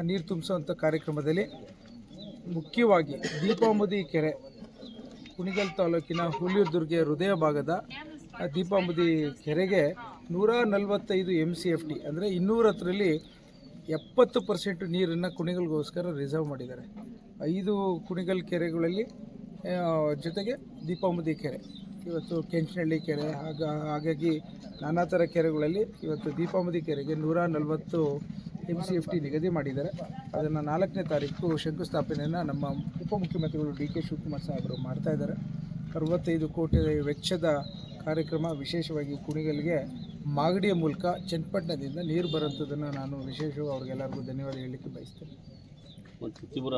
ನೀರು ತುಂಬಿಸುವಂಥ ಕಾರ್ಯಕ್ರಮದಲ್ಲಿ ಮುಖ್ಯವಾಗಿ ದೀಪಾಂಬುದಿ ಕೆರೆ, ಕುಣಿಗಲ್ ತಾಲೂಕಿನ ಹುಲಿದುರ್ಗ ಹೃದಯ ಭಾಗದ ದೀಪಾಂಬುದಿ ಕೆರೆಗೆ 145 MCFT ಅಂದರೆ 210ರಲ್ಲಿ 70% ನೀರನ್ನು ಕುಣಿಗಲ್ಗೋಸ್ಕರ ರಿಸರ್ವ್ ಮಾಡಿದ್ದಾರೆ. 5 ಕುಣಿಗಲ್ ಕೆರೆಗಳಲ್ಲಿ ಜೊತೆಗೆ ದೀಪಾಂಬುದಿ ಕೆರೆ, ಇವತ್ತು ಕೆಂಚನಹಳ್ಳಿ ಕೆರೆ, ಹಾಗಾಗಿ ನಾನಾ ಥರ ಕೆರೆಗಳಲ್ಲಿ ಇವತ್ತು ದೀಪಾಂಬುದಿ ಕೆರೆಗೆ 140 MCFT ನಿಗದಿ ಮಾಡಿದ್ದಾರೆ. ಅದನ್ನು 4ನೇ ತಾರೀಕು ಶಂಕುಸ್ಥಾಪನೆಯನ್ನು ನಮ್ಮ ಉಪಮುಖ್ಯಮಂತ್ರಿಗಳು DK ಶಿವಕುಮಾರ್ ಸಾಹೇಬರು ಮಾಡ್ತಾಯಿದ್ದಾರೆ. 65 ಕೋಟಿ ವೆಚ್ಚದ ಕಾರ್ಯಕ್ರಮ. ವಿಶೇಷವಾಗಿ ಕುಣಿಗಲ್ಗೆ ಮಾಗಡಿಯ ಮೂಲಕ ಚನ್ನಪಟ್ಟಣದಿಂದ ನೀರು ಬರೋಂಥದ್ದನ್ನು ನಾನು ವಿಶೇಷವಾಗಿ ಅವ್ರಿಗೆಲ್ಲರಿಗೂ ಧನ್ಯವಾದ ಹೇಳಲಿಕ್ಕೆ ಬಯಸ್ತೇನೆ. ಮತ್ತು ತೀವ್ರ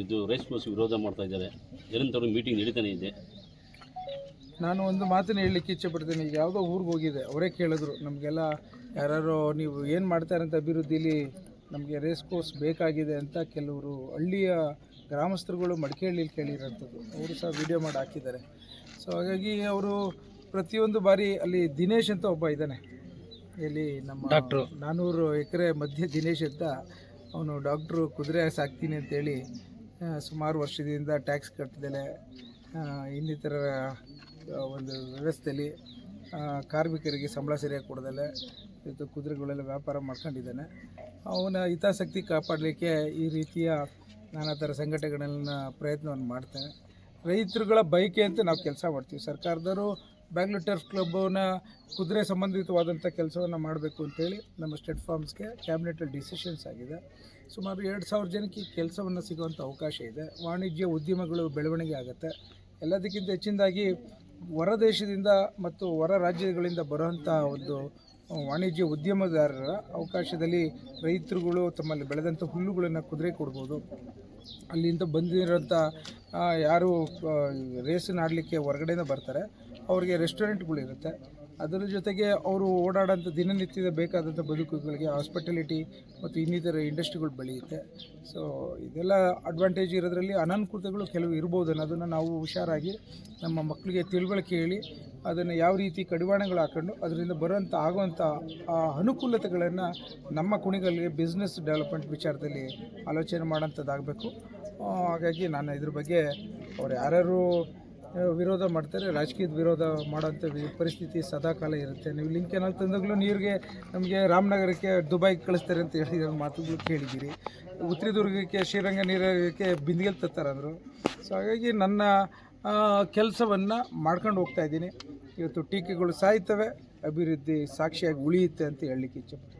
ಇದು ರೇಸ್ ಕೋರ್ಸ್ ವಿರೋಧ ಮಾಡ್ತಾ ಇದ್ದಾರೆ, ನಿರಂತರ ಮೀಟಿಂಗ್ ನಡೀತಾನೆ ಇದೆ. ನಾನು ಒಂದು ಮಾತನ್ನು ಹೇಳಲಿಕ್ಕೆ ಇಚ್ಛೆಪಡ್ತೇನೆ. ಈಗ ಯಾವುದೋ ಊರಿಗೆ ಹೋಗಿದೆ, ಅವರೇ ಕೇಳಿದ್ರು ನಮಗೆಲ್ಲ ಯಾರು ನೀವು ಏನು ಮಾಡ್ತಾರಂತ ಅಭಿವೃದ್ಧಿಲಿ ನಮಗೆ ರೇಸ್ ಕೋರ್ಸ್ ಬೇಕಾಗಿದೆ ಅಂತ ಕೆಲವರು ಹಳ್ಳಿಯ ಗ್ರಾಮಸ್ಥರುಗಳು ಮಡಿಕೇಹಳ್ಳಿಲಿ ಕೇಳಿರೋಂಥದ್ದು, ಅವರು ಸಹ ವಿಡಿಯೋ ಮಾಡಿ ಹಾಕಿದ್ದಾರೆ. ಸೊ ಹಾಗಾಗಿ ಅವರು ಪ್ರತಿಯೊಂದು ಬಾರಿ ಅಲ್ಲಿ ದಿನೇಶ್ ಅಂತ ಒಬ್ಬ ಇದ್ದಾನೆ, ಇಲ್ಲಿ ನಮ್ಮ ಡಾಕ್ಟ್ರು 400 ಎಕರೆ ಮಧ್ಯೆ ದಿನೇಶ್ ಅಂತ, ಅವನು ಡಾಕ್ಟ್ರು ಕುದುರೆ ಸಾಕ್ತೀನಿ ಅಂತೇಳಿ ಸುಮಾರು ವರ್ಷದಿಂದ ಟ್ಯಾಕ್ಸ್ ಕಟ್ಟದಲೆ ಇನ್ನಿತರ ಒಂದು ವ್ಯವಸ್ಥೆಯಲ್ಲಿ ಕಾರ್ಮಿಕರಿಗೆ ಸಂಬಳ ಸರಿಯಾಗಿ ಕೊಡದಲೆ ಇವತ್ತು ಕುದುರೆಗಳೆಲ್ಲ ವ್ಯಾಪಾರ ಮಾಡ್ಕೊಂಡಿದ್ದಾನೆ. ಅವನ ಹಿತಾಸಕ್ತಿ ಕಾಪಾಡಲಿಕ್ಕೆ ಈ ರೀತಿಯ ನಾನಾ ಥರ ಸಂಘಟನೆಗಳನ್ನ ಪ್ರಯತ್ನವನ್ನು ಮಾಡ್ತಾನೆ. ರೈತರುಗಳ ಬಯಕೆ ಅಂತ ನಾವು ಕೆಲಸ ಮಾಡ್ತೀವಿ. ಸರ್ಕಾರದವರು ಬ್ಯಾಂಗ್ಳೂರ್ ಟರ್ಫ್ ಕ್ಲಬ್ನ ಕುದುರೆ ಸಂಬಂಧಿತವಾದಂಥ ಕೆಲಸವನ್ನು ಮಾಡಬೇಕು ಅಂತೇಳಿ ನಮ್ಮ ಸ್ಟೇಟ್ ಫಾರ್ಮ್ಸ್ಗೆ ಕ್ಯಾಬಿನೆಟಲ್ಲಿ ಡಿಸಿಷನ್ಸ್ ಆಗಿದೆ. ಸುಮಾರು 2000 ಜನಕ್ಕೆ ಕೆಲಸವನ್ನು ಸಿಗುವಂಥ ಅವಕಾಶ ಇದೆ. ವಾಣಿಜ್ಯ ಉದ್ಯಮಗಳು ಬೆಳವಣಿಗೆ ಆಗುತ್ತೆ. ಎಲ್ಲದಕ್ಕಿಂತ ಹೆಚ್ಚಿನದಾಗಿ ಹೊರ ದೇಶದಿಂದ ಮತ್ತು ಹೊರ ರಾಜ್ಯಗಳಿಂದ ಬರುವಂಥ ಒಂದು ವಾಣಿಜ್ಯ ಉದ್ಯಮದಾರರ ಅವಕಾಶದಲ್ಲಿ ರೈತರುಗಳು ತಮ್ಮಲ್ಲಿ ಬೆಳೆದಂಥ ಹುಲ್ಲುಗಳನ್ನು ಕುದುರೆ ಕೊಡ್ಬೋದು. ಅಲ್ಲಿಂದ ಬಂದಿರೋಂಥ ಯಾರು ರೇಸನ್ನು ಆಡಲಿಕ್ಕೆ ಹೊರಗಡೆಯಿಂದ ಬರ್ತಾರೆ ಅವರಿಗೆ ರೆಸ್ಟೋರೆಂಟ್ಗಳಿರುತ್ತೆ. ಅದರ ಜೊತೆಗೆ ಅವರು ಓಡಾಡೋಂಥ ದಿನನಿತ್ಯದ ಬೇಕಾದಂಥ ಬದುಕುಗಳಿಗೆ ಹಾಸ್ಪಿಟಾಲಿಟಿ ಮತ್ತು ಇನ್ನಿತರ ಇಂಡಸ್ಟ್ರಿಗಳು ಬೆಳೆಯುತ್ತೆ. ಸೊ ಇದೆಲ್ಲ ಅಡ್ವಾಂಟೇಜ್ ಇರೋದ್ರಲ್ಲಿ ಅನನುಕೂಲತೆಗಳು ಕೆಲವು ಇರ್ಬೋದು ಅನ್ನೋದನ್ನು ನಾವು ಹುಷಾರಾಗಿ ನಮ್ಮ ಮಕ್ಕಳಿಗೆ ತಿಳುವಳಿಕೆ ಹೇಳಿ ಅದನ್ನು ಯಾವ ರೀತಿ ಕಡಿವಾಣಗಳು ಹಾಕ್ಕೊಂಡು ಅದರಿಂದ ಬರುವಂಥ ಆಗುವಂಥ ಅನುಕೂಲತೆಗಳನ್ನು ನಮ್ಮ ಕುಣಿಗಲ್ಗೆ ಬಿಸ್ನೆಸ್ ಡೆವಲಪ್ಮೆಂಟ್ ವಿಚಾರದಲ್ಲಿ ಆಲೋಚನೆ ಮಾಡೋಂಥದ್ದಾಗಬೇಕು. ಹಾಗಾಗಿ ನಾನು ಇದ್ರ ಬಗ್ಗೆ ಅವ್ರು ಯಾರ್ಯಾರು ವಿರೋಧ ಮಾಡ್ತಾರೆ, ರಾಜಕೀಯದ ವಿರೋಧ ಮಾಡೋಂಥ ಪರಿಸ್ಥಿತಿ ಸದಾಕಾಲ ಇರುತ್ತೆ. ನೀವು ಲಿಂಕ್ ಕೆನಾಲ್ ತಂದಾಗಲೂ ನೀರಿಗೆ ನಮಗೆ ರಾಮನಗರಕ್ಕೆ ದುಬೈಗೆ ಕಳಿಸ್ತಾರೆ ಅಂತ ಹೇಳಿರೋ ಮಾತುಗಳು ಕೇಳಿದ್ದೀರಿ. ಉತ್ತರದುರ್ಗಕ್ಕೆ ಶ್ರೀರಂಗ ನೀರಿಗೆ ಬಿಂದಿಗೆಲ್ ತತ್ತಾರಂದರು. ಸೊ ಹಾಗಾಗಿ ನನ್ನ ಕೆಲಸವನ್ನು ಮಾಡ್ಕೊಂಡು ಹೋಗ್ತಾಯಿದ್ದೀನಿ. ಇವತ್ತು ಟೀಕೆಗಳು ಸಾಯ್ತವೆ, ಅಭಿವೃದ್ಧಿ ಸಾಕ್ಷಿಯಾಗಿ ಉಳಿಯುತ್ತೆ ಅಂತ ಹೇಳಲಿಕ್ಕೆ ಇಚ್ಛೆಪಡ್ತೀನಿ.